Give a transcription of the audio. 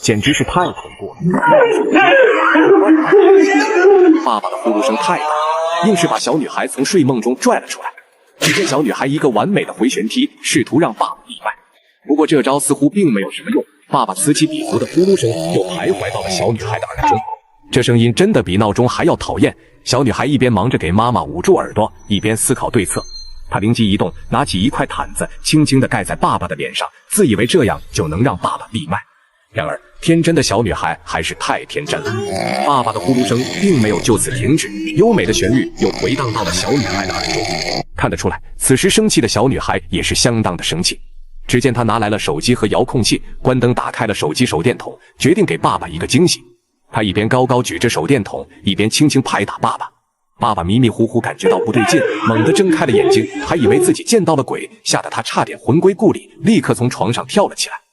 简直是太恐怖了。爸爸的呼噜声太大，硬是把小女孩从睡梦中拽了出来。只见小女孩一个完美的回旋踢，试图让爸爸闭麦。不过这招似乎并没有什么用，爸爸此起彼伏的呼噜声又徘徊到了小女孩的耳中。这声音真的比闹钟还要讨厌。小女孩一边忙着给妈妈捂住耳朵，一边思考对策。她灵机一动，拿起一块毯子，轻轻地盖在爸爸的脸上，自以为这样就能让爸爸闭麦。然而，天真的小女孩还是太天真了。爸爸的呼噜声并没有就此停止，优美的旋律又回荡到了小女孩的耳中。看得出来，此时生气的小女孩也是相当的生气。只见她拿来了手机和遥控器，关灯打开了手机手电筒，决定给爸爸一个惊喜。她一边高高举着手电筒，一边轻轻拍打爸爸。爸爸迷迷糊糊感觉到不对劲，猛地睁开了眼睛，还以为自己见到了鬼，吓得他差点魂归故里，立刻从床上跳了起来。